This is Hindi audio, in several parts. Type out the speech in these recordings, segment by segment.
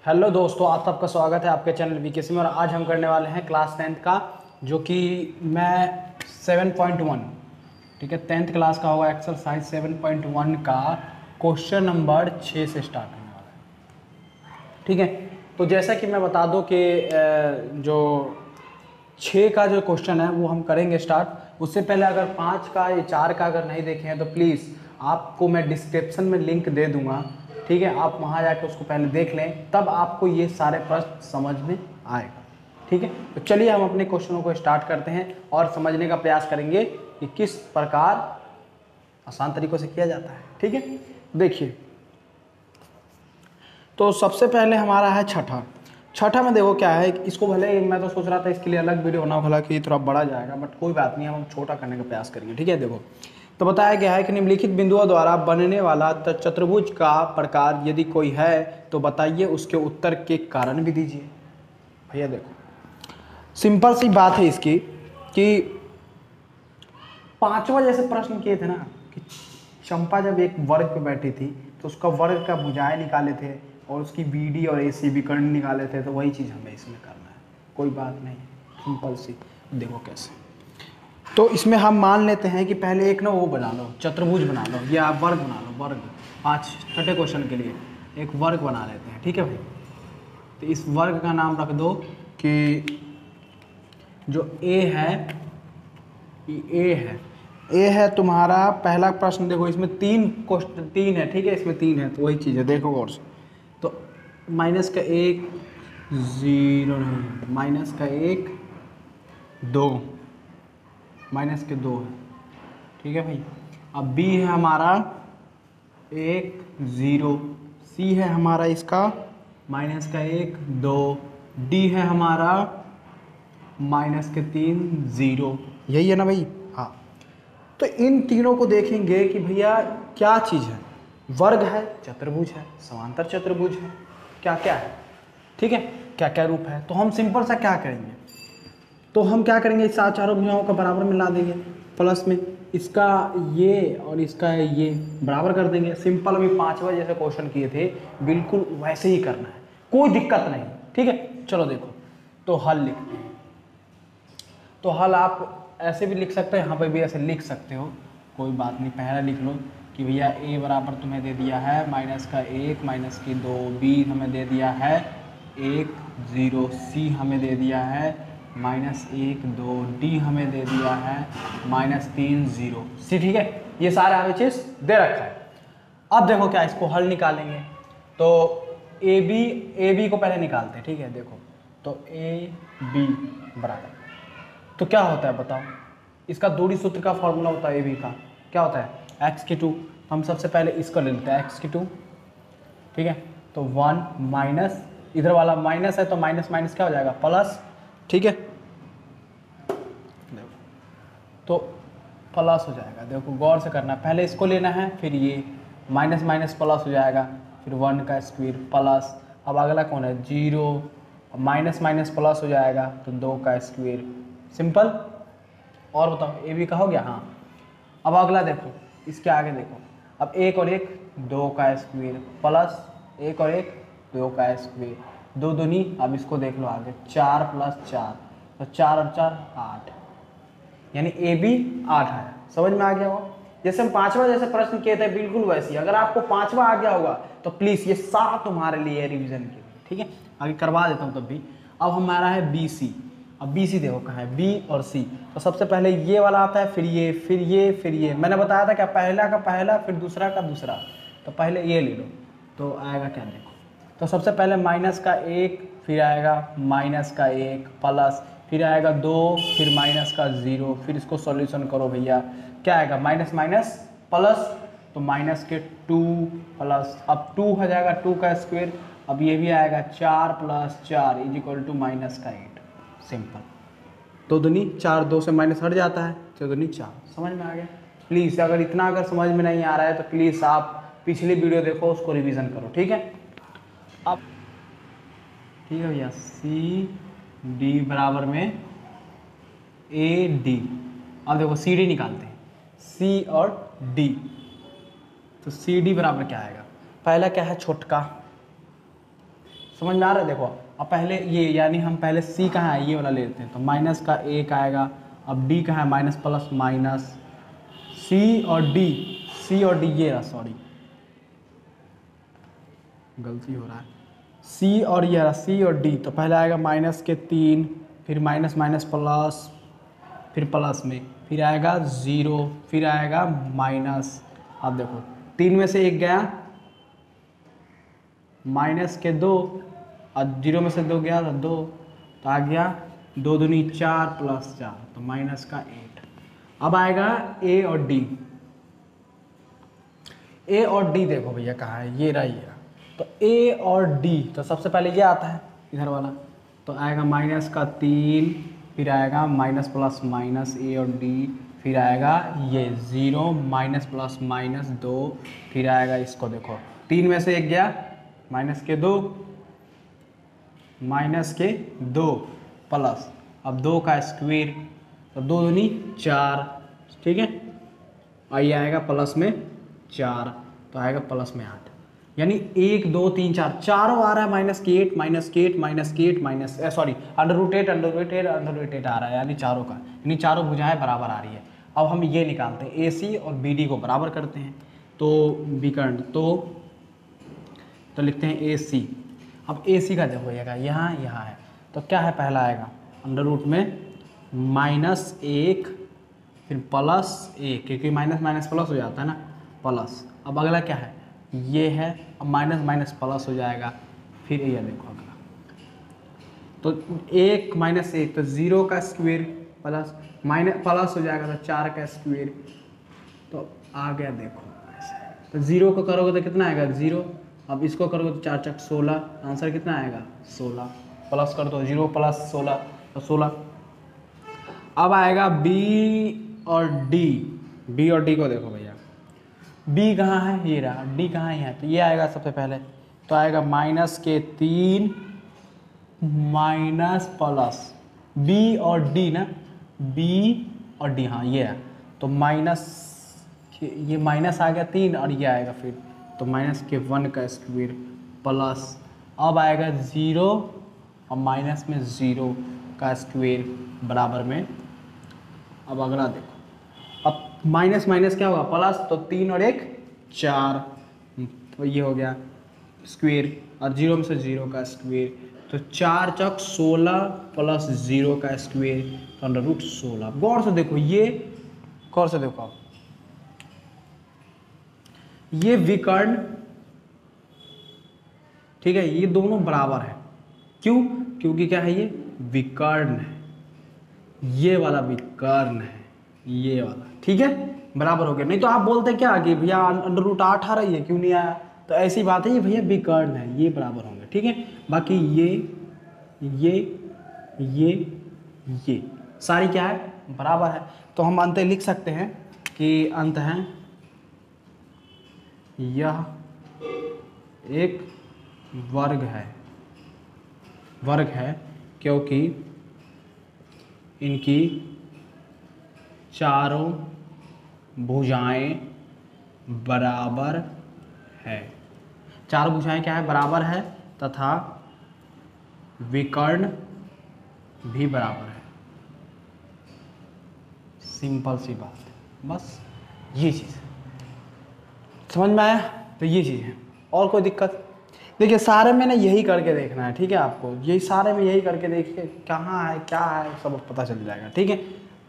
हेलो दोस्तों, आप सबका स्वागत है आपके चैनल वीकेसी में। और आज हम करने वाले हैं क्लास 10th का, जो कि मैं 7.1, ठीक है, 10th क्लास का होगा एक्सरसाइज 7.1 का क्वेश्चन नंबर 6 से स्टार्ट होने वाला है। ठीक है, तो जैसा कि मैं बता दूं कि जो 6 का जो क्वेश्चन है वो हम करेंगे स्टार्ट। उससे पहले अगर 5 का या 4 का अगर नहीं देखे हैं तो प्लीज़ आपको मैं डिस्क्रिप्शन में लिंक दे दूंगा, ठीक है, आप वहाँ जाकर उसको पहले देख लें, तब आपको ये सारे प्रश्न समझ में आएगा। ठीक है, तो चलिए हम अपने क्वेश्चनों को स्टार्ट करते हैं और समझने का प्रयास करेंगे कि किस प्रकार आसान तरीकों से किया जाता है। ठीक है, देखिए, तो सबसे पहले हमारा है छठा में देखो क्या है। इसको भले मैं तो सोच रहा था इसके लिए अलग वीडियो बनाओ, भला कि थोड़ा बड़ा जाएगा, बट कोई बात नहीं, हम छोटा करने का प्रयास करेंगे। ठीक है, देखो तो बताया गया है कि निम्नलिखित बिंदुओं द्वारा बनने वाला चतुर्भुज का प्रकार यदि कोई है तो बताइए, उसके उत्तर के कारण भी दीजिए। भैया देखो सिंपल सी बात है इसकी कि 5वां जैसे प्रश्न किए थे ना कि चंपा जब एक वर्ग पे बैठी थी तो उसका वर्ग का भुजाएं निकाले थे और उसकी बीडी और एसी विकर्ण निकाले थे, तो वही चीज़ हमें इसमें करना है। कोई बात नहीं, सिंपल सी। देखो कैसे, तो इसमें हम मान लेते हैं कि पहले एक ना वो बना लो, चतुर्भुज बना लो या वर्ग बना लो। वर्ग 6ठे क्वेश्चन के लिए एक वर्ग बना लेते हैं। ठीक है भाई, तो इस वर्ग का नाम रख दो कि जो ए है तुम्हारा पहला प्रश्न। देखो इसमें 3 है, ठीक है, इसमें 3 है, तो वही चीज़ है, देखो गौर से। तो -1 0 नहीं, -1 2 -2 है। ठीक है भाई, अब बी है हमारा 1 0, सी है हमारा इसका -1 2, डी है हमारा -3 0। यही है ना भाई? हाँ, तो इन तीनों को देखेंगे कि भैया क्या चीज़ है। वर्ग है, चतुर्भुज है, समांतर चतुर्भुज है, क्या क्या है। ठीक है, क्या क्या रूप है। तो हम सिंपल सा क्या करेंगे, तो हम क्या करेंगे, इस चारों भुजाओं का बराबर मिला देंगे, प्लस में इसका ये और इसका ये बराबर कर देंगे। सिंपल, अभी 5वां जैसे क्वेश्चन किए थे बिल्कुल वैसे ही करना है, कोई दिक्कत नहीं। ठीक है, चलो देखो, तो हल लिखते हैं। तो हल आप ऐसे भी लिख सकते हो, यहाँ पे भी ऐसे लिख सकते हो, कोई बात नहीं। पहला लिख लो कि भैया ए बराबर तुम्हें दे दिया है -1 -2, बी हमें दे दिया है 1 0, सी हमें दे दिया है -1 2, डी हमें दे दिया है -3 0, सी। ठीक है, ये सारे हमें चीज़ दे रखा है। अब देखो क्या इसको हल निकालेंगे, तो ए बी को पहले निकालते हैं। ठीक है, देखो तो ए बी बराबर, तो क्या होता है बताओ, इसका दूरी सूत्र का फॉर्मूला होता है ए बी का, क्या होता है x/2। हम सबसे पहले इसको ले लेते हैं x/2। ठीक है, तो 1 माइनस, इधर वाला माइनस है तो माइनस माइनस क्या हो जाएगा, प्लस। ठीक है, तो प्लस हो जाएगा। देखो गौर से करना, पहले इसको लेना है, फिर ये माइनस माइनस प्लस हो जाएगा, फिर 1 का स्क्वायर प्लस। अब अगला कौन है, 0, माइनस माइनस प्लस हो जाएगा तो 2 का स्क्वायर। सिंपल। और बताओ ए बी का हो गया। हाँ, अब अगला देखो, इसके आगे देखो, अब 1 और 1 2 का स्क्वायर प्लस 1 और 1 2 का स्क्वायर, 2 दूनी। अब इसको देख लो आगे, 4 + 4, तो 4 और 4 8, यानी ए बी 8 है। समझ में आ गया हो? जैसे हम 5वां जैसे प्रश्न किए थे बिल्कुल वैसी। अगर आपको 5वां आ गया होगा तो प्लीज़ ये सारा तुम्हारे लिए रिवीजन के लिए। ठीक है, आगे करवा देता हूँ तब भी। अब हमारा है बी सी। अब बी सी देखो कहाँ है, बी और सी। तो सबसे पहले ये वाला आता है, फिर ये, फिर ये, फिर ये। मैंने बताया था क्या, पहला का पहला फिर दूसरा का दूसरा। तो पहले ये ले लो, तो आएगा क्या देखो, तो सबसे पहले -1, फिर आएगा -1 प्लस, फिर आएगा 2, फिर -0, फिर इसको सॉल्यूशन करो भैया, क्या आएगा माइनस माइनस प्लस, तो -2 प्लस, अब 2 हो जाएगा 2 का स्क्वायर। अब ये भी आएगा 4 + 4 = -8। सिंपल, 2 दूनी 4, 2 से माइनस हट जाता है, 4 दूनी 4। समझ में आ गया? प्लीज़ अगर इतना अगर समझ में नहीं आ रहा है तो प्लीज़ आप पिछली वीडियो देखो, उसको रिवीजन करो। ठीक है, अब ठीक है भैया, सी डी बराबर में ए डी। अब देखो सी डी निकालते हैं, सी और डी। तो सी डी बराबर क्या आएगा, पहला क्या है छोटका, समझ में आ रहा है? देखो अब पहले ये, यानी हम पहले सी कहाँ है ये वाला लेते हैं, तो माइनस का एक आएगा। अब डी कहाँ है, माइनस प्लस माइनस, सी और डी, सी और डी ये रहा, सॉरी गलती हो रहा है, सी और ये रहा, सी और डी। तो पहले आएगा माइनस के 3, फिर माइनस माइनस प्लस, फिर प्लस में, फिर आएगा 0, फिर आएगा माइनस। अब देखो 3 में से 1 गया, माइनस के 2 और 0 में से 2 गया तो 2, तो आ गया 2 दूनी 4 प्लस 4, तो माइनस का 8। अब आएगा ए और डी। ए और डी देखो भैया कहाँ है, ये रहा ये। तो ए और डी, तो सबसे पहले ये आता है इधर वाला, तो आएगा माइनस का 3, फिर आएगा माइनस प्लस माइनस ए और डी, फिर आएगा ये 0 माइनस प्लस माइनस 2, फिर आएगा इसको देखो 3 में से 1 गया, माइनस के 2, माइनस के 2 प्लस, अब 2 का स्क्वायर, तो 2 दूनी 4, ठीक है। और ये आएगा प्लस में 4, तो आएगा प्लस में 8, यानी 1 2 3 4 चारों आ रहा है माइनस के 8 माइनस के 8 माइनस के 8 minus sorry under root 8 under root 8 under root 8 आ रहा है, यानी चारों का, यानी चारों भुजाएं बराबर आ रही है। अब हम ये निकालते हैं, ए सी और बी डी को बराबर करते हैं, तो विकर्ण तो लिखते हैं ए सी। अब ए सी का देखो ये यहाँ है, तो क्या है, पहला आएगा अंडर रूट में -1 फिर +1, क्योंकि माइनस माइनस प्लस हो जाता है ना, प्लस। अब अगला क्या है, ये है, अब माइनस माइनस प्लस हो जाएगा, फिर ये देखो अगला, तो 1 - 1 तो 0 का स्क्वायर प्लस माइनस प्लस हो जाएगा तो 4 का स्क्वायर, तो आ गया देखो ऐसे। तो 0 को करोगे तो कितना आएगा 0, अब इसको करोगे तो 4 × 16, आंसर कितना आएगा 16, प्लस कर दो 0 + 16 तो 16। अब आएगा बी और डी, बी और डी को देखो भैया, बी कहाँ है, ये रहा, डी कहाँ है, तो ये आएगा सबसे पहले, तो आएगा माइनस के 3 माइनस प्लस, बी और डी ना, बी और डी, हाँ ये है, तो माइनस, ये माइनस आ गया 3 और ये आएगा फिर, तो -1 का स्क्वायर प्लस, अब आएगा 0 और माइनस में 0 का स्क्वायर बराबर में। अब अगला देखो, अब माइनस माइनस क्या होगा प्लस, तो 3 और 1 4, तो ये हो गया स्क्वायर, और 0 में से 0 का स्क्वायर, तो 4 × 4 = 16 प्लस 0 का स्क्वायर, तो अंडर रूट 16। गौर से देखो, ये गौर से देखो, ये विकर्ण, ठीक है, ये दोनों बराबर है, क्यों, क्योंकि क्या है, ये विकर्ण है, ये वाला विकर्ण है, ये वाला, ठीक है, बराबर हो गया। नहीं तो आप बोलते क्या कि भैया अंडर रूट 8 आ रही है, क्यों नहीं आया, तो ऐसी बात है, ये भैया विकर्ण है, ये बराबर होंगे, ठीक है। बाकी ये सारी क्या है, बराबर है, तो हम अंत लिख सकते हैं कि अंत है यह एक वर्ग है, क्योंकि इनकी चारों भुजाएं बराबर है, चारों भुजाएं क्या है, बराबर है, तथा विकर्ण भी बराबर है। सिंपल सी बात है, बस ये चीज़ समझ में आया, तो ये चीज़ है, और कोई दिक्कत, देखिए सारे में ना यही करके देखना है, ठीक है, आपको यही सारे में यही करके देखिए कहाँ है क्या है सब पता चल जाएगा, ठीक है।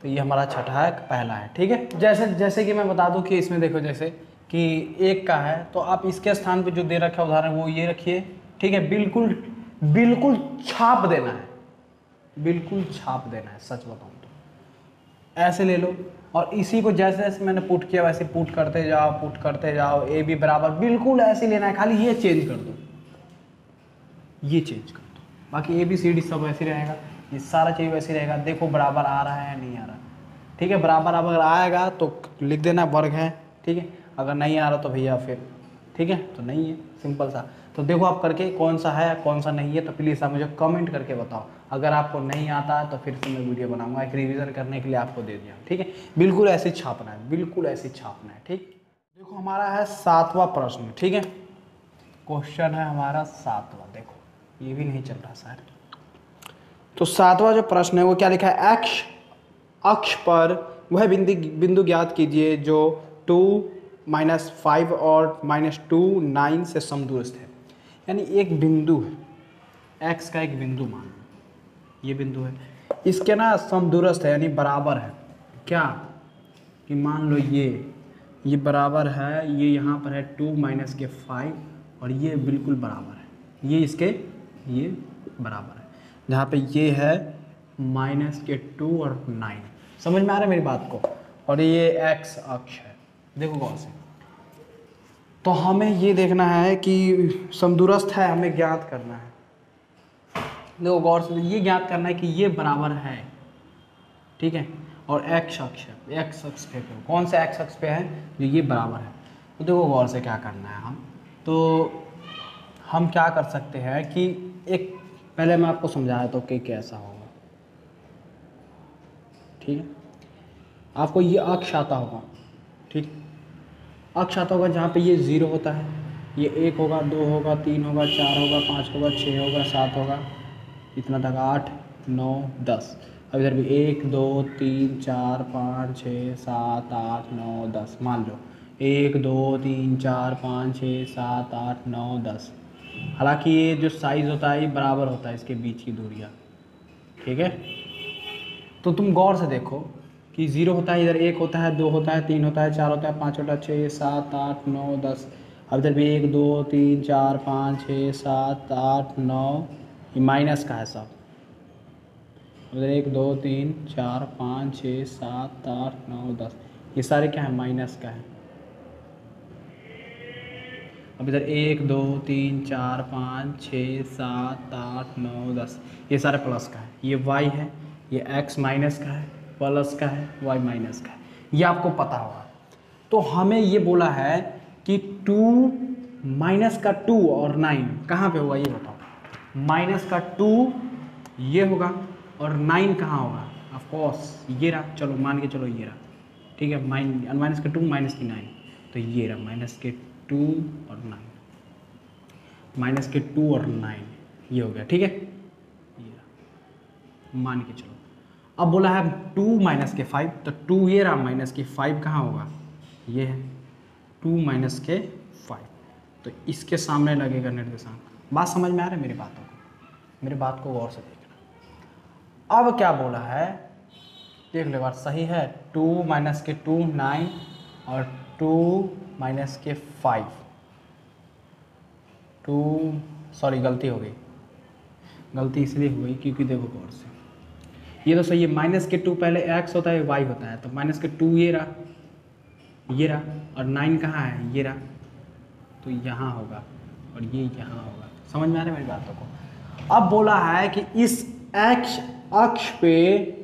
तो ये हमारा छठा है, पहला है, ठीक है। जैसे कि मैं बता दूं कि इसमें देखो, जैसे कि 1 का है, तो आप इसके स्थान पे जो दे रखा है उदाहरण वो ये रखिए, ठीक है, बिल्कुल छाप देना है, बिल्कुल छाप देना है, सच बताऊँ तो ऐसे ले लो, और इसी को जैसे जैसे मैंने पुट किया वैसे पुट करते जाओ, ए बी बराबर, बिल्कुल ऐसे लेना है, खाली ये चेंज कर दो, ये चेंज कर दो, बाकी ए बी सी डी सब वैसे रहेगा, ये सारा चीज़ वैसे रहेगा। देखो बराबर आ रहा है या नहीं आ रहा, ठीक है, बराबर अगर आएगा तो लिख देना वर्ग है, ठीक है, अगर नहीं आ रहा तो भैया फिर ठीक है, तो नहीं है, सिंपल सा। तो देखो आप करके कौन सा है कौन सा नहीं है, तो प्लीज़ आप मुझे कमेंट करके बताओ। अगर आपको नहीं आता है तो फिर से मैं वीडियो बनाऊंगा, एक रिवीजन करने के लिए आपको दे दिया, ठीक है। बिल्कुल ऐसे छापना है, बिल्कुल ऐसे छापना है, ठीक। देखो हमारा है 7वां प्रश्न, ठीक है, क्वेश्चन है हमारा 7वां। देखो ये भी नहीं चल रहा सर। तो 7वां जो प्रश्न है वो क्या लिखा है, एक्स अक्ष पर वह बिंदु ज्ञात कीजिए जो 2 -5 और -2 9 से समदूरस्थ है। यानी एक बिंदु है, एक्स का एक बिंदु मान लो, ये बिंदु है, इसके ना समदूरस्थ है यानी बराबर है। क्या कि मान लो ये बराबर है, ये यहाँ पर है 2 - 5 और ये बिल्कुल बराबर है, ये इसके ये बराबर है, जहाँ पे ये है -2 और 9। समझ में आ रहा है मेरी बात को। और ये एक्स अक्ष है, देखो गौर से। तो हमें ये देखना है कि समदूरस्थ है, हमें ज्ञात करना है। देखो गौर से, ये ज्ञात करना है कि ये बराबर है, ठीक है, और एक्स अक्ष है, एक्स अक्ष पे कौन सा एक्स अक्ष पे है, जो ये बराबर है। तो देखो गौर से क्या करना है हम क्या कर सकते हैं कि एक पहले मैं आपको समझाया तो कि कैसा होगा, ठीक है। आपको ये अक्ष आता होगा, ठीक, अक्ष आता होगा जहाँ पे ये 0 होता है, ये 1 होगा, 2 होगा, 3 होगा, 4 होगा, 5 होगा, 6 होगा, 7 होगा, इतना तक 8 9 10। अब इधर भी 1 2 3 4 5 6 7 8 9 10, मान लो 1 2 3 4 5 6 7 8 9 10। हालांकि ये जो साइज़ होता है ये बराबर होता है इसके बीच की दूरियाँ, ठीक है। तो तुम गौर से देखो कि 0 होता है, इधर 1 होता है, 2 होता है, 3 होता है, 4 होता है, 5 होता है, 6 7 8 9 10। अब इधर भी 1 2 3 4 5 6 7 8 9, ये माइनस का है सब। इधर 1 2 3 4 5 6 7 8 9 10, ये सारे क्या है, माइनस का है। अब इधर 1 2 3 4 5 6 7 8 9 10, ये सारे प्लस का है। ये y है, ये x माइनस का है, प्लस का है, y माइनस का है, ये आपको पता होगा। तो हमें ये बोला है कि 2 माइनस का 2 और 9 कहाँ पे होगा, ये बताओ। माइनस का 2 ये होगा और 9 कहाँ होगा, ऑफ कोर्स ये रहा, चलो मान के चलो ये रहा, ठीक है। माइनस का 2 माइनस की 9, तो ये रहा माइनस के 2 और 9, माइनस के 2 और 9, ये हो गया, ठीक है, ये रहा, मान के चलो। अब बोला है 2 माइनस के 5, तो 2 ये रहा, माइनस के 5 कहाँ होगा, ये है 2 माइनस के 5, तो इसके सामने लगेगा निर्देशांक। बात समझ में आ रहा है मेरी बातों को, मेरी बात को गौर से देखना। अब क्या बोला है देख लो बात सही है, 2 माइनस के 2 9 और 2 माइनस के 5 2, सॉरी गलती हो गई, गलती इसलिए हो गई क्योंकि देखो गौर से, ये तो सही है, माइनस के 2 पहले x होता है y होता है, तो माइनस के 2 ये रहा, और 9 कहाँ है, ये रहा, तो यहाँ होगा और ये यहाँ होगा। समझ में आ रहा है मेरी बातों को। अब बोला है कि इस x अक्ष पे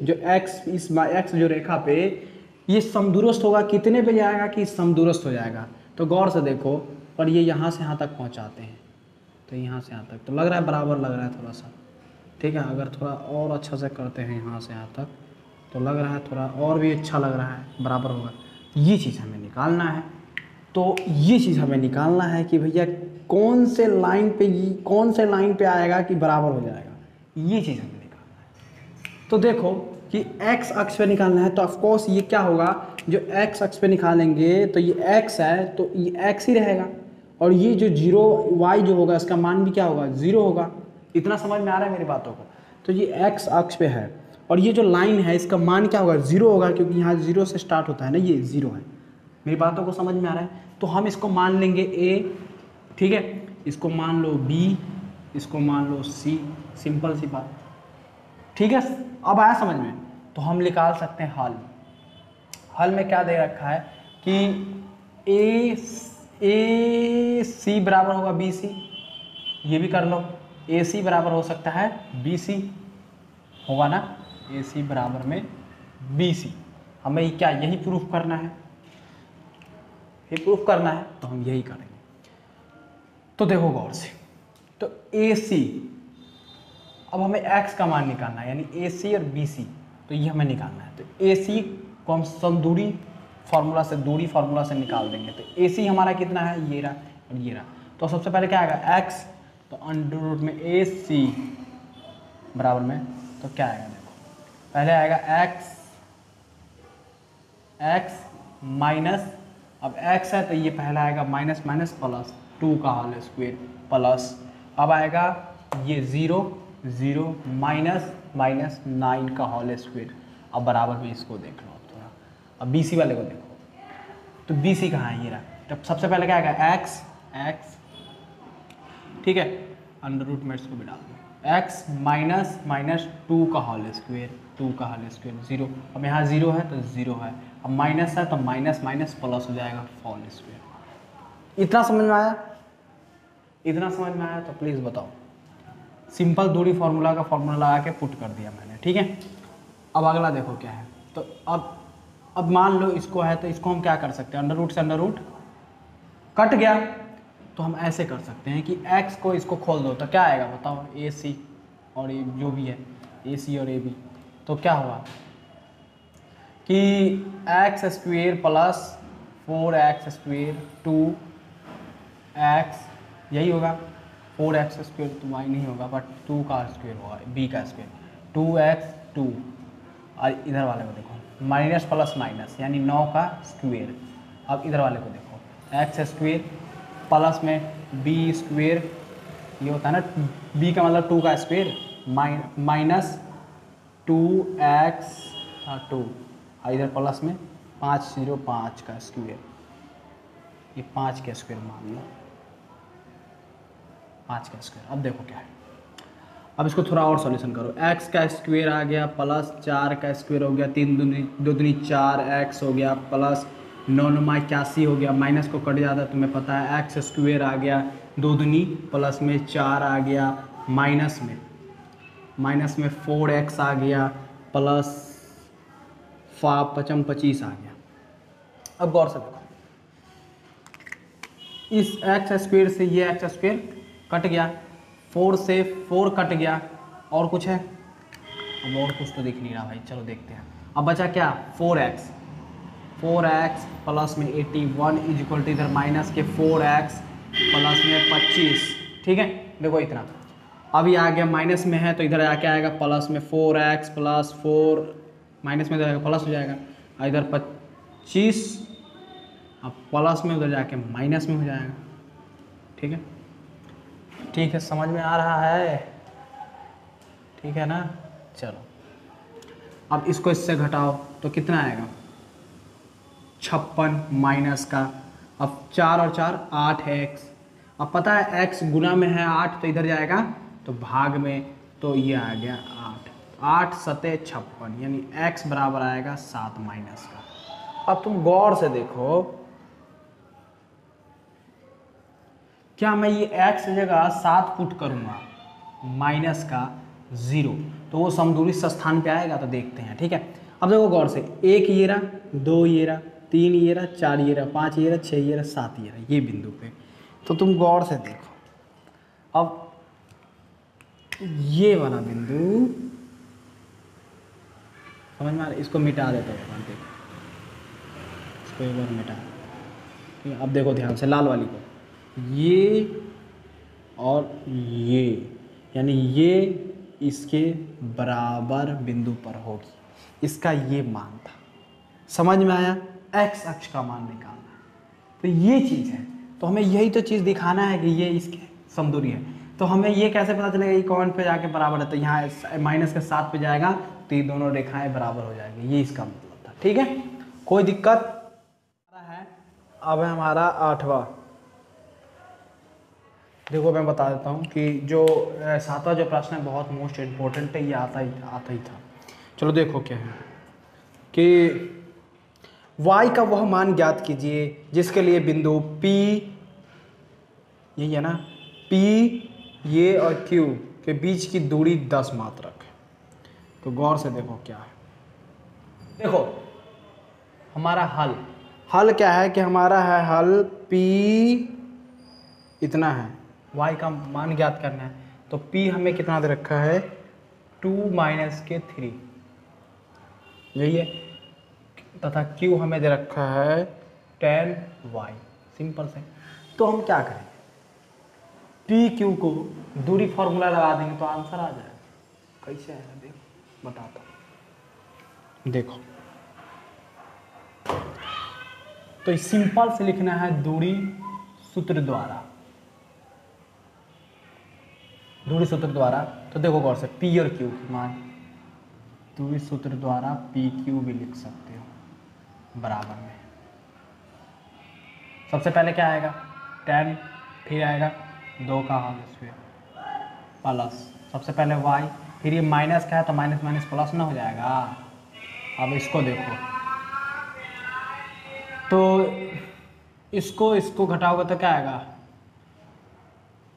जो x, इस x जो रेखा पे ये समदूरस्थ होगा, कितने पे जाएगा कि समदूरस्थ हो जाएगा। तो गौर से देखो, और ये यहाँ से यहाँ तक पहुँचाते हैं, तो यहाँ से यहाँ तक, तो लग रहा है बराबर लग रहा है थोड़ा सा, ठीक है। अगर थोड़ा और अच्छा से करते हैं यहाँ से यहाँ तक, तो लग रहा है थोड़ा और भी अच्छा लग रहा है, बराबर होगा। ये चीज़ हमें निकालना है, तो ये चीज़ हमें निकालना है कि भैया कौन से लाइन पे आएगा कि बराबर हो जाएगा, ये चीज़ हमें निकालना है। तो देखो कि x अक्ष पे निकालना है, तो ऑफकोर्स ये क्या होगा, जो x अक्ष पे निकालेंगे तो ये x है, तो ये x ही रहेगा, और ये जो 0 y जो होगा इसका मान भी क्या होगा, 0 होगा। इतना समझ में आ रहा है मेरी बातों को। तो ये x अक्ष पे है, और ये जो लाइन है इसका मान क्या होगा, 0 होगा, क्योंकि यहाँ 0 से स्टार्ट होता है ना, ये 0 है। मेरी बातों को समझ में आ रहा है। तो हम इसको मान लेंगे a, ठीक है, इसको मान लो b, इसको मान लो c, सिंपल सी बात, ठीक है। अब आया समझ में। तो हम निकाल सकते हैं हल। हल में क्या दे रखा है कि ए सी बराबर होगा बी सी, ये भी कर लो, ए सी बराबर हो सकता है बी सी, होगा ना, ए सी बराबर में बी सी। हमें क्या यही प्रूफ करना है, ये प्रूफ करना है, तो हम यही करेंगे। तो देखो गौर से, तो ए सी, अब हमें x का मान निकालना है, यानी ए सी और बी सी, तो ये हमें निकालना है। तो ए सी को हम दूरी फार्मूला से निकाल देंगे। तो ए सी हमारा कितना है, ये रहा और ये रहा। तो सबसे पहले क्या आएगा, x तो अंडर रूट में ए सी बराबर में, तो क्या आएगा देखो, पहले आएगा एक्स माइनस, अब x है तो ये पहला आएगा माइनस माइनस प्लस 2 का होल स्क्वायर प्लस, अब आएगा ये 0 माइनस माइनस 9 का होल स्क्वायर। अब बराबर में इसको देख लो थोड़ा, अब BC वाले को देखो, तो BC कहाँ है, ये रहा। तो सबसे पहले क्या आएगा x, ठीक है, अंडर रूट में इसको भी डाल दो, x माइनस माइनस 2 का होल स्क्वायर 0। अब यहाँ 0 है तो 0 है, अब माइनस है तो माइनस माइनस प्लस हो जाएगा होल स्क्वायर। इतना समझ में आया? इतना समझ में आया तो प्लीज़ बताओ। सिंपल दूरी फार्मूला का फार्मूला लगा के पुट कर दिया मैंने, ठीक है। अब अगला देखो क्या है, तो अब मान लो इसको है तो इसको हम क्या कर सकते हैं, अंडर रूट से अंडर रूट कट गया, तो हम ऐसे कर सकते हैं कि x को इसको खोल दो तो क्या आएगा बताओ, AC और ये जो भी है AC और AB, तो क्या हुआ कि x square plus 4x square 2x, यही होगा 4x स्क्वेयर तो y नहीं होगा बट 2 का स्क्वेयर होगा, b का स्क्वेयर 2x 2, और इधर वाले को देखो माइनस प्लस माइनस यानी 9 का स्क्वेयर। अब इधर वाले को देखो x स्क्वेयर प्लस में b स्क्वेयर, ये होता है ना b का मतलब 2 का स्क्वेयर माइनस 2x 2, और इधर प्लस में 505 का स्क्वेयर, ये 5 का स्क्वेयर मान लो, 5 का स्क्वेयर। अब देखो क्या है, अब इसको थोड़ा और सॉल्यूशन करो, x का स्क्वेयर आ गया प्लस 4 का स्क्वेयर हो गया, 3 2 दूनी 4 x हो गया प्लस 9 9 81 हो गया, माइनस को कट जाता है तुम्हें पता है, x स्क्वेयर आ गया 2 दूनी प्लस में 4 आ गया, माइनस में 4x आ गया प्लस 5 25 आ गया। अब गौर से देखो, इस x स्क्वेयर से ये x स्क्वेयर कट गया, 4 से 4 कट गया, और कुछ है, अब और कुछ तो दिख नहीं रहा भाई, चलो देखते हैं। अब बचा क्या, 4x प्लस में 81 इज इक्वल टू इधर माइनस के 4x प्लस में 25, ठीक है, देखो इतना। अब ये आ गया माइनस में है तो इधर आके आएगा प्लस में 4x प्लस 4, माइनस में जाएगा प्लस हो जाएगा, और इधर 25, अब प्लस में उधर जाके माइनस में हो जाएगा, ठीक है। ठीक है, समझ में आ रहा है, ठीक है ना। चलो अब इसको इससे घटाओ तो कितना आएगा, 56 माइनस का, अब 4 और 4 8 है x, अब पता है x गुना में है 8 तो इधर जाएगा तो भाग में, तो ये आ गया 8 सते 56 यानी x बराबर आएगा 7 माइनस का। अब तुम गौर से देखो, क्या मैं ये x जगह 7 पुट करूंगा माइनस का 0 तो वो समदूरी स्थान पे आएगा, तो देखते हैं, ठीक है। अब देखो गौर से, 1 ये रहा, 2 ये रहा, 3 ये रहा, 4 ये रहा, 5 ये रहा, 6 ये रहा, 7 ये रहा, ये बिंदु पे, तो तुम गौर से देखो, अब ये वाला बिंदु समझ में आ रहा है, इसको मिटा देता हूँ, देखो इसको एक बार मिटा, ठीक है। अब देखो ध्यान से लाल वाली को, ये और ये, यानी ये इसके बराबर बिंदु पर होगी, इसका ये मान था, समझ में आया। x अक्ष का मान निकालना है, तो ये चीज़ है, तो हमें यही तो चीज़ दिखाना है कि ये इसके समदूरी है, तो हमें ये कैसे पता चलेगा ये कौन पे जाके बराबर है, तो यहाँ माइनस के 7 पे जाएगा तो ये दोनों रेखाएं बराबर हो जाएंगी, ये इसका मतलब था, ठीक है। कोई दिक्कत है? अब है हमारा 8वां, देखो मैं बता देता हूँ कि जो 7वां जो प्रश्न है बहुत मोस्ट इम्पोर्टेंट है, ये आता ही था। चलो देखो क्या है कि y का वह मान ज्ञात कीजिए जिसके लिए बिंदु P, यही है ना, P ये और Q के बीच की दूरी 10 मात्रक है। तो गौर से देखो क्या है, देखो हमारा हल क्या है कि हमारा है हल P इतना है, y का मान ज्ञात करना है, तो P हमें कितना दे रखा है 2 माइनस के 3, यही है, तथा Q हमें दे रखा है 10y, सिंपल से। तो हम क्या करेंगे, PQ को दूरी फॉर्मूला लगा देंगे तो आंसर आ जाएगा। कैसे आएगा देखो, बताता हूँ। देखो तो सिंपल से लिखना है दूरी सूत्र द्वारा, दूरी सूत्र द्वारा। तो देखो गौर से पी और क्यू की मान दूरी सूत्र द्वारा पी क्यू भी लिख सकते हो बराबर में। सबसे पहले क्या आएगा 10, फिर आएगा 2 का होल स्क्वायर प्लस सबसे पहले y, फिर ये माइनस का है तो माइनस माइनस प्लस ना हो जाएगा। अब इसको देखो तो इसको घटाओगे तो क्या आएगा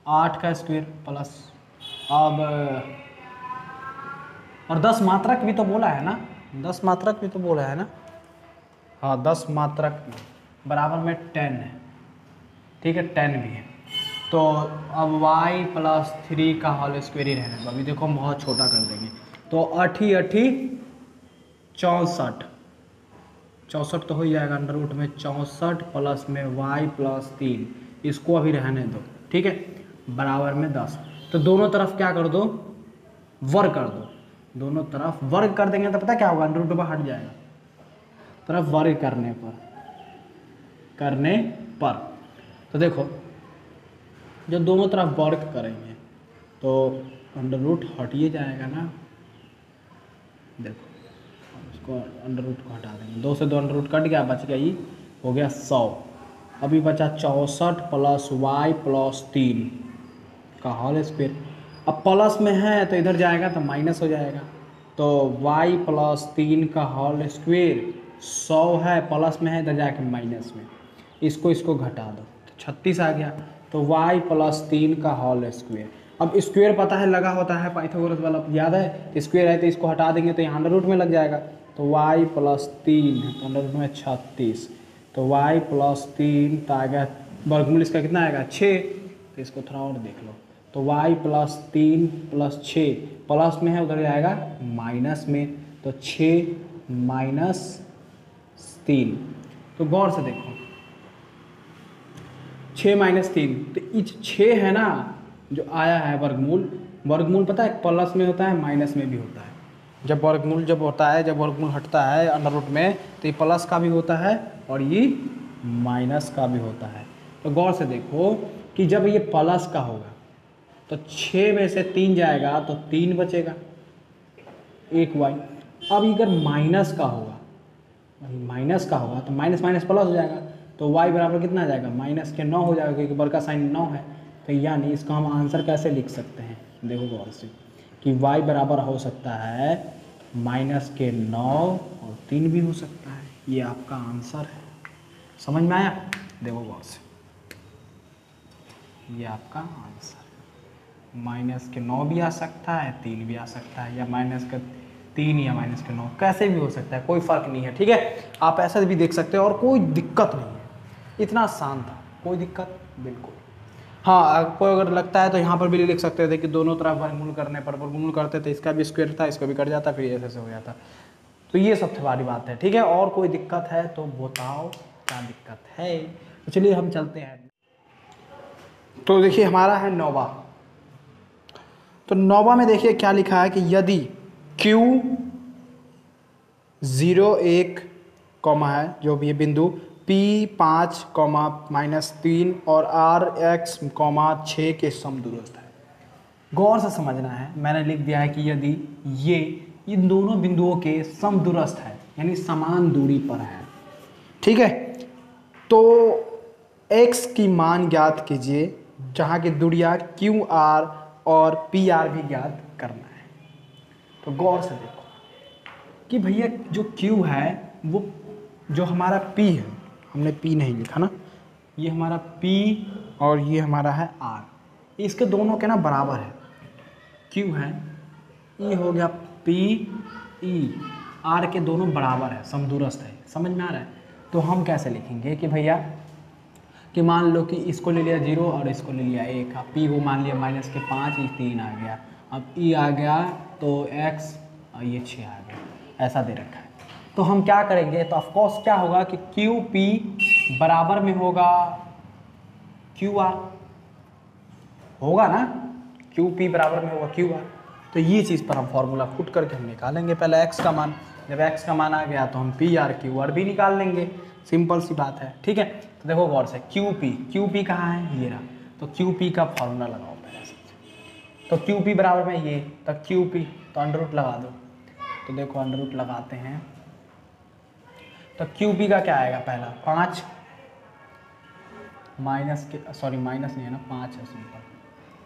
8 का स्क्वायर प्लस, अब और 10 मात्रक भी तो बोला है ना, 10 मात्रक भी तो बोला है ना, हाँ 10 मात्रक बराबर में 10 है, ठीक है 10 भी है। तो अब y प्लस 3 का होल स्क्वायर ही रहने, अभी देखो हम बहुत छोटा कर देंगे तो 8 64 64 तो हो ही जाएगा, अंडर रूट में 64 प्लस में y प्लस 3, इसको अभी रहने दो, ठीक है बराबर में 10। तो दोनों तरफ क्या कर दो वर्ग कर दो, दोनों तरफ वर्ग कर देंगे तो पता क्या होगा अंडर रूट पर हट जाएगा, तरफ वर्ग करने पर तो देखो जब दोनों तरफ वर्ग करेंगे तो अंडर रूट हटिए जाएगा ना, देखो इसको अंडर रूट को हटा देंगे, 2 से 2 अंडर रूट कट गया, बच गया ये हो गया 100। अभी बचा 64 प्लस y प्लस 3 का होल स्क्वायर। अब प्लस में है तो इधर जाएगा तो माइनस हो जाएगा, तो y प्लस 3 का होल स्क्वायर 100 है, प्लस में है इधर जाके माइनस में, इसको घटा दो तो 36 आ गया। तो y प्लस 3 का होल स्क्वायर, अब स्क्वायर पता है लगा होता है पाइथागोरस वाला याद है, तो स्क्वायर है तो इसको हटा देंगे तो यहाँ अंडर रूट में लग जाएगा, तो y प्लस 3 तो अंडर रूट में 36, तो y प्लस 3 तो आ गया वर्गमूल इसका कितना आएगा 6, तो इसको थोड़ा और देख लो, तो y प्लस 3 प्लस 6 प्लस में है उधर जाएगा माइनस में, तो 6 माइनस 3, तो गौर से देखो 6 माइनस 3, तो इच 6 है ना जो आया है वर्गमूल पता है प्लस में होता है माइनस में भी होता है, जब वर्गमूल जब होता है जब वर्गमूल हटता है अंडर रूट में तो ये प्लस का भी होता है और ये माइनस का भी होता है। तो गौर से देखो कि जब ये प्लस का होगा तो 6 में से 3 जाएगा तो 3 बचेगा 1 y। अब अगर माइनस का होगा तो माइनस माइनस प्लस हो जाएगा, तो y बराबर कितना आ जाएगा माइनस के 9 हो जाएगा, क्योंकि बड़ा साइन 9 है। तो यानी इसका हम आंसर कैसे लिख सकते हैं, देखो गौर से कि y बराबर हो सकता है माइनस के 9 और 3 भी हो सकता है, ये आपका आंसर है। समझ में आया, देखो गौर से ये आपका आंसर है, माइनस के 9 भी आ सकता है 3 भी आ सकता है, या माइनस का 3 या माइनस के 9 कैसे भी हो सकता है, कोई फ़र्क नहीं है, ठीक है आप ऐसे भी देख सकते हो और कोई दिक्कत नहीं है, इतना आसान था कोई दिक्कत बिल्कुल। हाँ आपको अगर लगता है तो यहाँ पर भी लिख सकते थे कि दोनों तरफ वर्गमूल करने पर वर्गमूल करते थे, इसका भी स्क्वायर था इसका भी कट जाता फिर ऐसे हो जाता, तो ये सबसे बड़ी बात है, ठीक है और कोई दिक्कत है तो बताओ क्या दिक्कत है। तो चलिए हम चलते हैं, तो देखिए हमारा है 9वां, तो 9वां में देखिए क्या लिखा है कि यदि Q 0 1 कॉमा है जो भी है बिंदु P 5 कॉमा -3 और R x कॉमा 6 के समदूरस्थ है। गौर से समझना है, मैंने लिख दिया है कि यदि ये इन दोनों बिंदुओं के समदूरस्थ है यानी समान दूरी पर है, ठीक है तो x की मान ज्ञात कीजिए जहाँ की दूरियाँ QR और PR भी ज्ञात करना है। तो गौर से देखो कि भैया जो Q है वो जो हमारा P है, हमने P नहीं लिखा ना, ये हमारा P और ये हमारा है R, इसके दोनों के ना बराबर है, Q है E हो गया P E, R के दोनों बराबर है समदूरस्थ है, समझ में आ रहा है। तो हम कैसे लिखेंगे कि भैया कि मान लो कि इसको ले लिया 0 और इसको ले लिया 1, अब P को मान लिया -5 ये 3 आ गया, अब E आ गया तो x और ये 6 आ गया, ऐसा दे रखा है। तो हम क्या करेंगे, तो ऑफकोर्स क्या होगा कि QP बराबर में होगा QR, होगा ना, क्यू पी बराबर में होगा क्यू आर। तो ये चीज़ पर हम फॉर्मूला पुट करके हम निकालेंगे पहले एक्स का मान। जब एक्स का मान आ गया तो हम पी आर क्यू आर भी निकाल लेंगे, सिंपल सी बात है। ठीक है, तो देखो गौर से क्यू पी कहाँ है, ये रहा। तो क्यू पी का फॉर्मूला लगाओ पहले से। तो क्यू पी बराबर में ये, तो क्यू पी तो अंडर रूट लगा दो। तो देखो अंडर रूट लगाते हैं तो क्यू पी का क्या आएगा, पहला 5 माइनस के, सॉरी माइनस नहीं है ना, 5 है सिंपल।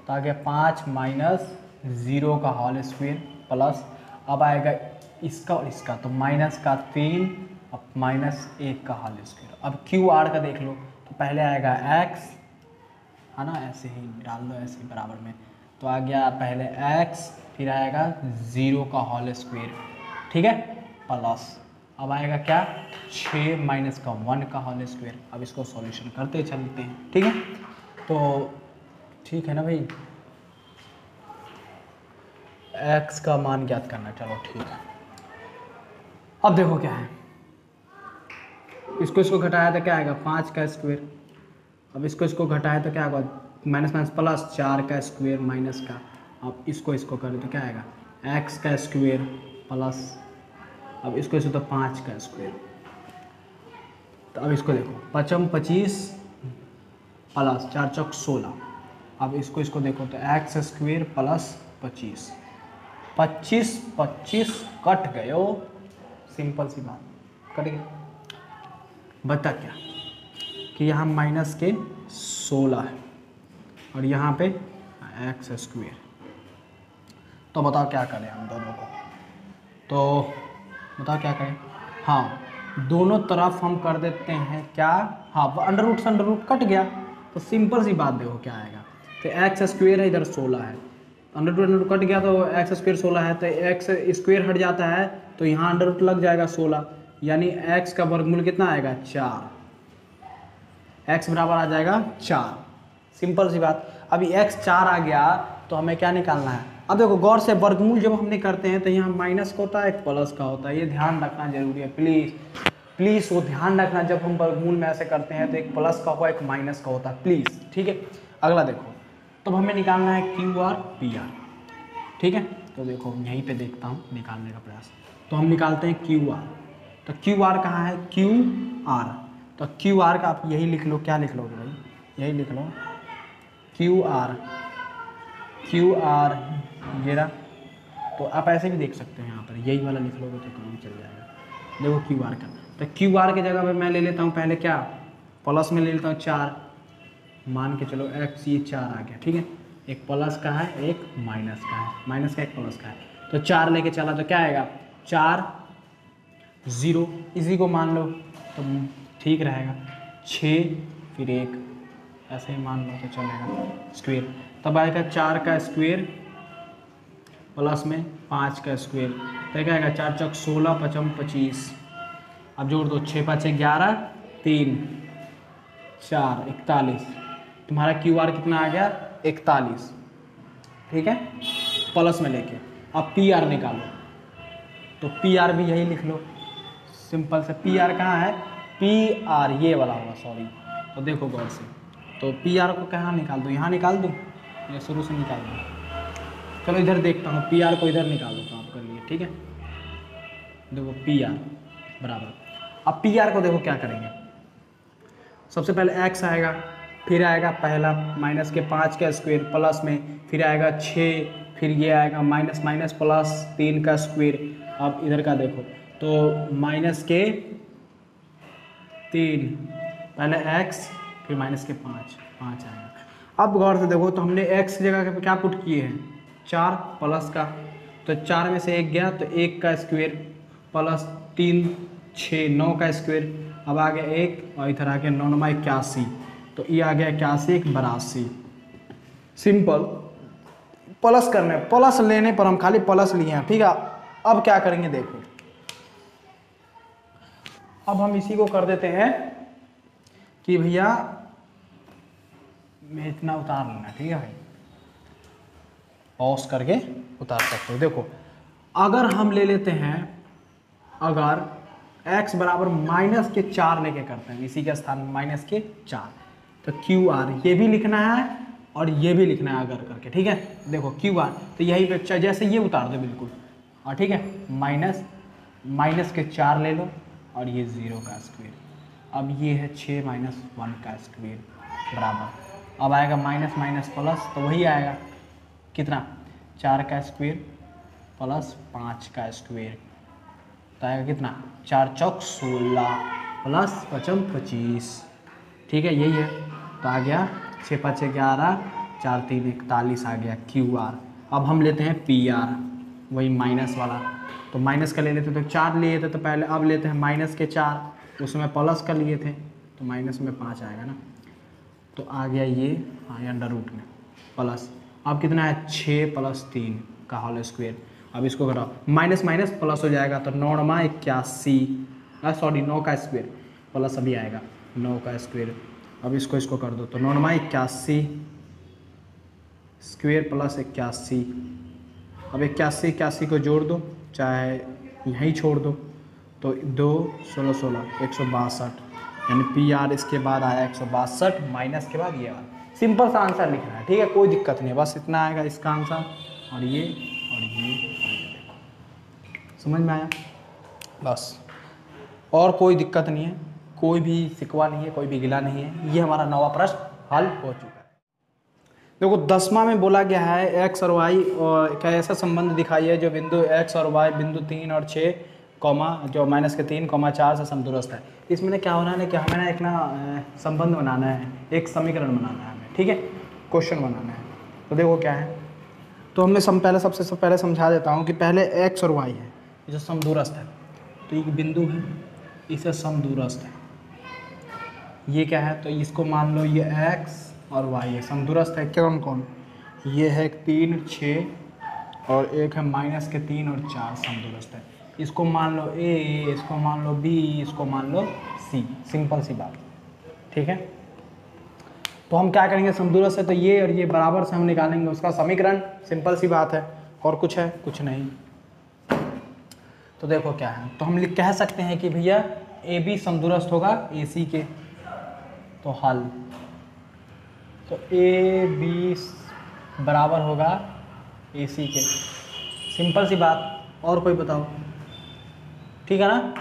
तो आ गया 5 माइनस 0 का होल स्क्वायर प्लस, अब आएगा इसका और इसका, तो माइनस का 3 अब माइनस 1 का होल स्क्वायर। अब क्यू आर का देख लो, तो पहले आएगा x है ना, ऐसे ही डाल दो ऐसे ही बराबर में। तो आ गया पहले x, फिर आएगा 0 का होल स्क्वायर, ठीक है, प्लस अब आएगा क्या 6 माइनस का 1 का होल स्क्वायर। अब इसको सॉल्यूशन करते चलते हैं, ठीक है। तो ठीक है ना भाई, x का मान ज्ञात करना, चलो ठीक है। अब देखो क्या है, इसको घटाया तो क्या आएगा 5 का स्क्वायर। अब इसको घटाया तो क्या आएगा माइनस माइनस प्लस 4 का स्क्वायर माइनस का। अब इसको करें तो क्या आएगा x का स्क्वायर प्लस, अब इसको तो 5 का स्क्वायर। तो अब इसको देखो 5 25 प्लस 4 चौक 16। अब इसको देखो तो x स्क्वायर प्लस 25 25 कट गए, ओ सिंपल सी बात, कट गए। बता क्या कि यहाँ माइनस के 16 है और यहाँ पे एक्स स्क्वायर। तो बताओ क्या करें हम दोनों को, तो बताओ क्या करें। हाँ, दोनों तरफ हम कर देते हैं क्या, हाँ अंडर रूट से अंडर रूट कट गया, तो सिंपल सी बात देखो क्या आएगा। तो एक्स स्क्वायर है, इधर 16 है, अंडर रूट कट गया तो एक्स स्क्वायर 16 है, तो एक्स स्क्वायर हट जाता है तो यहाँ अंडर रूट लग जाएगा 16, यानी एक्स का वर्गमूल कितना आएगा 4, एक्स बराबर आ जाएगा 4, सिंपल सी बात। अभी एक्स 4 आ गया तो हमें क्या निकालना है। अब देखो गौर से, वर्गमूल जब हमने करते हैं तो यहाँ माइनस का होता है एक प्लस का होता है, ये ध्यान रखना जरूरी है, प्लीज़ वो ध्यान रखना। जब हम वर्गमूल में ऐसे करते हैं तो एक प्लस का होगा एक माइनस का होता है, प्लीज़, ठीक है। अगला देखो, तब हमें निकालना है क्यू आर पी आर, ठीक है। तो देखो यहीं पे देखता हूँ निकालने का प्रयास, तो हम निकालते हैं क्यू आर। तो क्यू आर कहाँ है, क्यू आर, तो क्यू आर का आप यही लिख लो, क्या लिख लोगे भाई, यही लिख लो क्यू आर ये रहा। तो आप ऐसे भी देख सकते हैं, यहाँ पर यही वाला लिख लोगे तो काम चल जाएगा। देखो क्यू आर का, तो क्यू आर के जगह पे मैं ले लेता हूँ पहले क्या, प्लस में ले लेता हूँ 4, मान के चलो एक्स ये 4 आ गया, ठीक है। एक प्लस का है एक माइनस का है, माइनस का एक प्लस का है, तो 4 लेके चला तो क्या आएगा 4 0, इसी को मान लो तो ठीक रहेगा, 6 फिर 1 ऐसे ही मान लो तो चलेगा स्क्वायर। तब आएगा 4 का स्क्वायर प्लस में 5 का स्क्वायर, तो क्या आएगा 4 चौक 16 5 25। अब जोड़ दो 6 5 11 3 4 41, तुम्हारा क्यू आर कितना आ गया 41, ठीक है, प्लस में लेके। अब पी आर निकालो, तो पी आर भी यही लिख लो, सिंपल से। पी आर कहाँ है, पी आर ये वाला होगा, सॉरी। तो देखो गौर से, तो पी आर को कहाँ निकाल दूँ, यहाँ निकाल दूँ या शुरू से निकाल दूँ, चलो इधर देखता हूँ, पी आर को इधर निकाल दो काम कर लिए, ठीक है। देखो पी आर बराबर, अब पी आर को देखो क्या करेंगे, सबसे पहले एक्स आएगा, फिर आएगा पहला माइनस के 5 का स्क्वायर प्लस में, फिर आएगा 6, फिर ये आएगा माइनस माइनस प्लस 3 का स्क्वायर। अब इधर का देखो तो माइनस के 3, पहले x फिर माइनस के 5 आएगा। अब गौर से देखो तो हमने x की जगह पे क्या पुट किए हैं 4 प्लस का, तो 4 में से 1 गया तो 1 का स्क्वायर प्लस 3 6 9 का स्क्वायर। अब आ गया 1 और इधर आ गया 9 9 81, तो ये आ गया 81 82, सिंपल। प्लस करने, प्लस लेने पर हम खाली प्लस लिए हैं, ठीक है। अब क्या करेंगे देखो, अब हम इसी को कर देते हैं कि भैया मैं इतना उतार लेना, ठीक है भाई, पॉज करके उतार सकते हो। देखो अगर हम ले लेते हैं, अगर x बराबर माइनस के 4 लेके करते हैं, इसी के स्थान में माइनस के 4, तो क्यू आर ये भी लिखना है और ये भी लिखना है अगर करके, ठीक है। देखो क्यू आर, तो यही पे जैसे ये उतार दो बिल्कुल, और ठीक है, माइनस के 4 ले लो और ये 0 का स्क्वायर। अब ये है 6 माइनस 1 का स्क्वायर बराबर, अब आएगा माइनस माइनस प्लस, तो वही आएगा कितना, 4 का स्क्वायर प्लस 5 का स्क्वायर, तो आएगा कितना, 4 चौक 16 प्लस 5 25, ठीक है, यही है। तो आ गया 6 5 11, 4 3 41 आ गया क्यू आर। अब हम लेते हैं पी आर, वही माइनस वाला, तो माइनस का ले लेते तो 4 लिए थे तो पहले, अब लेते हैं माइनस के 4, उसमें प्लस का लिए थे तो माइनस में 5 आएगा ना, तो आ गया ये, हाँ अंडर रूट में प्लस, अब कितना है 6 प्लस 3 का होल स्क्वायर। अब इसको घटाओ, माइनस माइनस प्लस हो जाएगा, तो 9 नमा 81, सॉरी 9 का स्क्वायर प्लस अभी आएगा 9 का स्क्वायर। अब इसको कर दो, तो 9 नमा 81 स्क्वायर प्लस 81, अब 81 को जोड़ दो, चाहे यहीं छोड़ दो, तो 2 16 16 162, यानी पी आर इसके बाद आया 162 माइनस के बाद ये वाला। सिंपल सा आंसर लिखना है, ठीक है, कोई दिक्कत नहीं है, बस इतना आएगा इसका आंसर, और ये और ये देखो, समझ में आया बस, और कोई दिक्कत नहीं है, कोई भी शिकवा नहीं है, कोई भी गिला नहीं है। ये हमारा 9वां प्रश्न हल हो चुका है। देखो 10वां में बोला गया है एक्स और वाई का ऐसा संबंध दिखाइए जो बिंदु एक्स और वाई बिंदु 3 और 6 कॉमा जो माइनस के 3 कॉमा 4 से समदूरस्थ है। इसमें क्या होना है कि हमें ना एक संबंध बनाना है, एक समीकरण बनाना है हमें, ठीक है, क्वेश्चन बनाना है। तो देखो क्या है, तो हमने सबसे पहले समझा देता हूँ कि पहले एक्स और वाई है जो समदूरस्थ है, तो एक बिंदु है, इसे समदूरस्थ है, ये क्या है, तो इसको मान लो ये एक्स और वाई है, समदूरस्थ है कौन कौन, ये है 3 6 और एक है माइनस के 3 और 4 समदूरस्थ है। इसको मान लो ए, इसको मान लो बी, इसको मान लो सी, सिंपल सी बात, ठीक है। तो हम क्या करेंगे, समदूरस्थ है तो ये और ये बराबर से हम निकालेंगे उसका समीकरण, सिंपल सी बात है, और कुछ है कुछ नहीं। तो देखो क्या है, तो हम कह सकते हैं कि भैया ए बी समदूरस्थ होगा ए सी के, तो हल, तो ए बी बराबर होगा ए सी के, सिंपल सी बात, और कोई बताओ, ठीक है ना।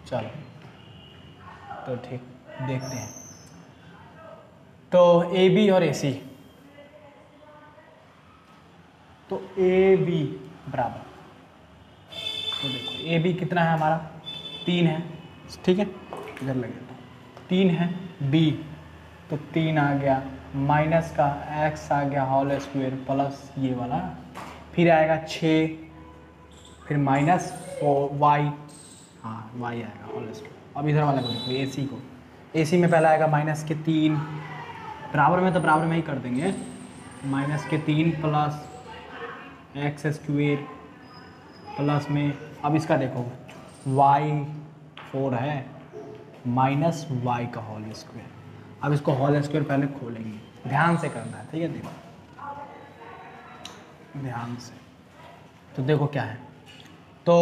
चलो तो ठीक, देखते हैं, तो ए बी और ए सी, तो ए बी बराबर, तो देखो ए बी कितना है हमारा 3 है, ठीक है, इधर लगे 3 है, बी तो 3 आ गया, माइनस का एक्स आ गया होल स्क्वायर प्लस ये वाला, फिर आएगा 6, फिर माइनस वाई, हाँ वाई आएगा होल स्क्वायर। अब इधर वाला को देखो ए सी को, ए सी में पहला आएगा माइनस के 3, बराबर में तो बराबर में ही कर देंगे, माइनस के 3 प्लस एक्स स्क्वायर प्लस में, अब इसका देखो वाई 4 है माइनस वाई का होल स्क्वायर। अब इसको होल स्क्वायर पहले खोलेंगे, ध्यान से करना है, ठीक है, देखो ध्यान से, तो देखो क्या है, तो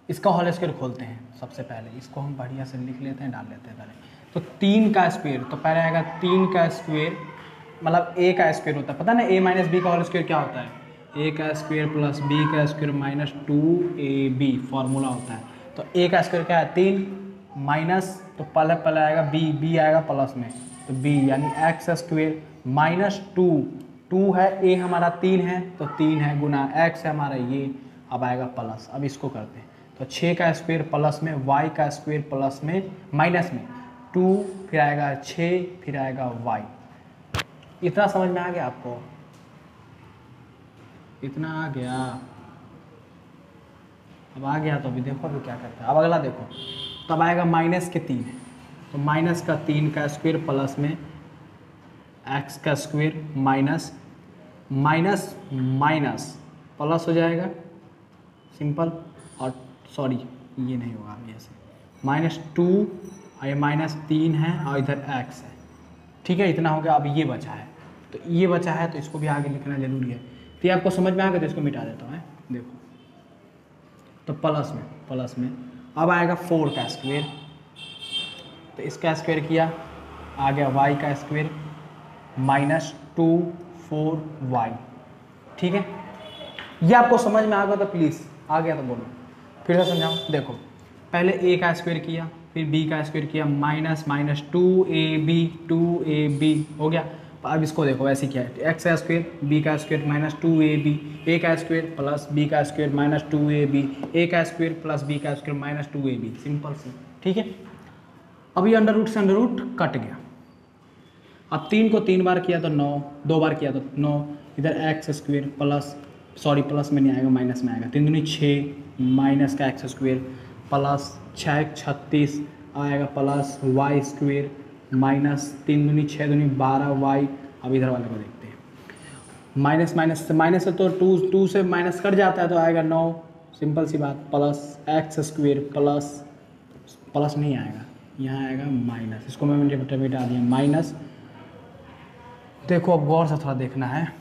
इसका होल स्क्वायर खोलते हैं, सबसे पहले इसको हम बढ़िया से लिख लेते हैं, डाल लेते हैं पहले, तो 3 का स्क्वायर, तो पहले आएगा 3 का स्क्वायर, मतलब ए का स्क्वायर होता है, पता ना ए माइनस बी का होल स्क्वायर क्या होता है, ए का स्क्वायर प्लस बी का स्क्वायर माइनस 2ab फॉर्मूला होता है। तो ए का स्क्वायर क्या है 3 माइनस, तो पहले आएगा बी आएगा प्लस में, तो बी यानी एक्स स्क्वायर माइनस 2 है, ए हमारा 3 है तो 3 है गुना एक्स है हमारा ये, अब आएगा प्लस। अब इसको करते हैं, तो 6 का स्क्वायर प्लस में वाई का स्क्वायर प्लस में माइनस में 2, फिर आएगा 6, फिर आएगा वाई। इतना समझ में आ गया आपको, इतना आ गया, अब आ गया तो अभी देखो अभी क्या करता है। अब अगला देखो, तब आएगा माइनस के 3, तो माइनस का 3 का स्क्वायर प्लस में एक्स का square minus minus minus plus हो जाएगा सिंपल, और सॉरी ये नहीं होगा अभी ऐसे, -2 और ये -3 है और इधर एक्स है, ठीक है, इतना हो गया। अब ये बचा है, तो ये बचा है तो इसको भी आगे लिखना जरूरी है। तो ये आपको समझ में आ गया तो इसको मिटा देता हूँ, देखो तो प्लस में अब आएगा 4 का स्क्वायर, तो इसका स्क्वायर किया, आ गया y का स्क्वायर -2 4y। ठीक है, ये आपको समझ में आ गया तो प्लीज़, आ गया तो बोलो, फिर से समझाओ। देखो पहले a का स्क्वायर किया, फिर b का स्क्वायर किया, -2ab हो गया। अब इसको देखो ऐसे क्या है, x का स्क्वायर b का स्क्वायर -2ab, a का स्क्वायर प्लस b का स्क्वायर -2ab, a का स्क्वायर प्लस b का स्क्वायर -2ab, सिंपल सी। ठीक है, अभी अंडर रूट से अंडर रूट कट गया। अब 3 को 3 बार किया तो 9, 2 बार किया तो 9, इधर x square plus, sorry plus में नहीं आएगा, माइनस में आएगा, 3 दूनी 6 माइनस का एक्स स्क्वायर प्लस 6 36 आएगा प्लस वाई स्क्वायर माइनस 3 दूनी 6 दूनी 12 वाई। अब इधर वाले को देखते हैं, माइनस माइनस से तो 2 से माइनस कट जाता है तो आएगा 9, सिंपल सी बात, प्लस एक्स स्क्वायर प्लस नहीं आएगा, यहाँ आएगा माइनस, इसको मैं मिटा दिया माइनस। देखो अब गौर से थोड़ा देखना है,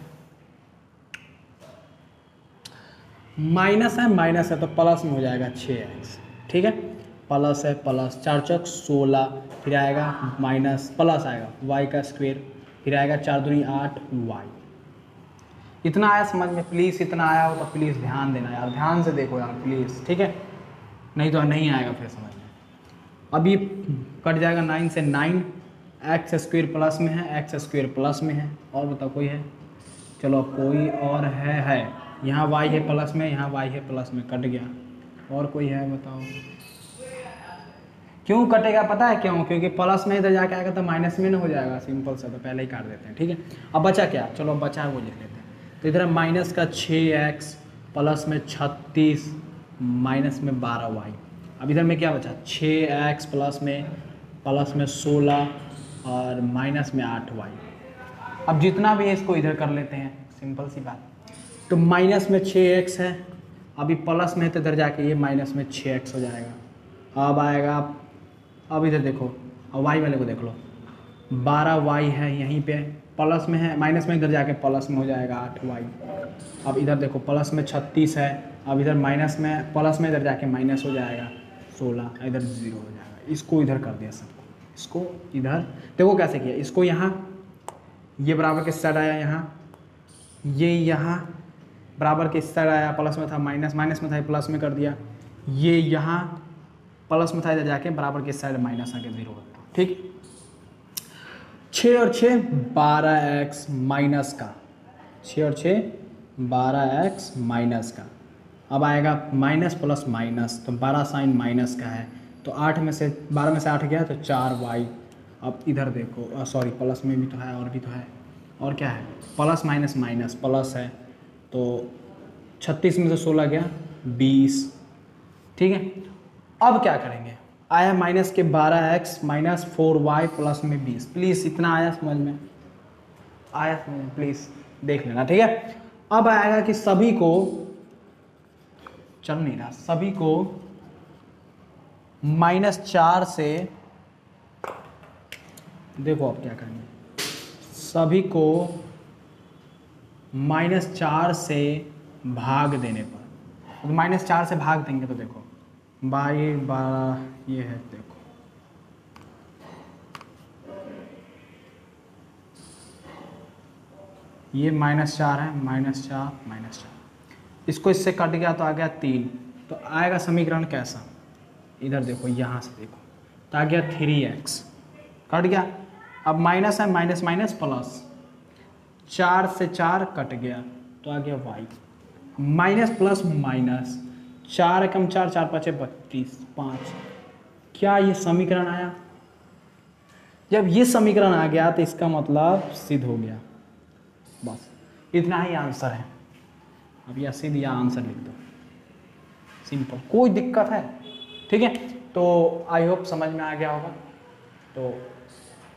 माइनस है तो प्लस में हो जाएगा 6x। ठीक है, प्लस है, प्लस 4 चौक 16, फिर आएगा माइनस प्लस आएगा y का स्क्वायर, फिर आएगा 4 दूनी 8 y। इतना आया समझ में? प्लीज़ इतना आया हो तो प्लीज़ ध्यान देना यार, ध्यान से देखो यार प्लीज़, ठीक है, नहीं तो नहीं आएगा फिर समझ में। अभी कट जाएगा 9 से 9, एक्स स्क्वायर प्लस में है, एक्स स्क्वायर प्लस में है, और बताओ कोई है? चलो कोई और है, यहाँ y है प्लस में, यहाँ y है प्लस में, कट गया। और कोई है बताओ? क्यों कटेगा पता है क्यों? क्योंकि प्लस में इधर जाके आएगा तो माइनस में ना हो जाएगा, सिंपल सा, तो पहले ही काट देते हैं। ठीक है, अब बचा क्या? चलो बचा है वो लिख लेते हैं। तो इधर माइनस का 6x प्लस में 36 माइनस में 12y। अब इधर में क्या बचा? 6x प्लस में 16 और माइनस में 8y। अब जितना भी है इसको इधर कर लेते हैं, सिंपल सी बात। तो माइनस में 6x है, अभी प्लस में है तो इधर जाके ये माइनस में 6x हो जाएगा। अब आएगा, अब इधर देखो, अब y वाले को देख लो, 12y है यहीं पे, प्लस में है, माइनस में इधर जाके प्लस में हो जाएगा 8y। अब इधर देखो प्लस में 36 है, अब इधर माइनस में, प्लस में इधर जाके माइनस हो जाएगा 16, इधर 0 हो जाएगा। इसको इधर कर दिया सबको, इसको इधर देखो कैसे किया, इसको यहाँ ये बराबर के साइड आया, यहाँ ये यहाँ बराबर के साइड आया, प्लस में था माइनस में था प्लस में कर दिया, ये यहाँ प्लस में था इधर जाके बराबर के साइड माइनस आके 0 होता। ठीक, 6 और 6 12x माइनस का, 6 और 6 12x माइनस का। अब आएगा माइनस प्लस माइनस, तो 12 साइन माइनस का है, तो 8 में से 12 में से 8 गया तो 4y। अब इधर देखो, सॉरी प्लस में भी तो है और भी तो है, और क्या है? प्लस माइनस माइनस प्लस है, तो 36 में से 16 गया 20। ठीक है, अब क्या करेंगे? आया माइनस के 12x माइनस 4y प्लस में 20। प्लीज़ इतना आया समझ में? आया समझ में? प्लीज़ देख लेना। ठीक है, अब आएगा कि सभी को, चल नहीं रहा, सभी को -4 से, देखो अब क्या करेंगे, सभी को -4 से भाग देने पर, तो -4 से भाग देंगे तो देखो बाई 12 ये है, देखो ये -4 है, -4 इसको इससे कट गया तो आ गया 3, तो आएगा समीकरण कैसा? इधर देखो, यहाँ से देखो, तो आ गया 3x, कट गया। अब माइनस है, माइनस माइनस प्लस, 4 से 4 कट गया तो आ गया y, माइनस प्लस माइनस, 4 कम 4 4 5 32 5। क्या ये समीकरण आया? जब ये समीकरण आ गया तो इसका मतलब सिद्ध हो गया, बस इतना ही आंसर है। अब यह सिद्ध या आंसर लिख दो, सिंपल, कोई दिक्कत है? ठीक है, तो आई होप समझ में आ गया होगा। तो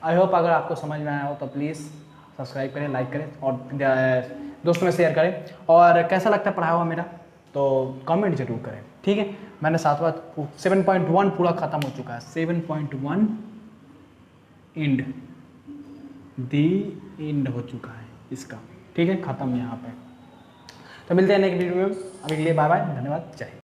आई होप अगर आपको समझ में आया हो तो प्लीज़ सब्सक्राइब करें, लाइक करें और दोस्तों में शेयर करें। और कैसा लगता है पढ़ाया हुआ मेरा तो कमेंट जरूर करें। ठीक है, मैंने 7.1 पूरा ख़त्म हो चुका है, 7.1 एंड हो चुका है इसका। ठीक है, ख़त्म यहाँ पे। तो मिलते हैं नेक्स्ट वीडियो में, अभी के लिए बाय बाय, धन्यवाद, जय हिंद।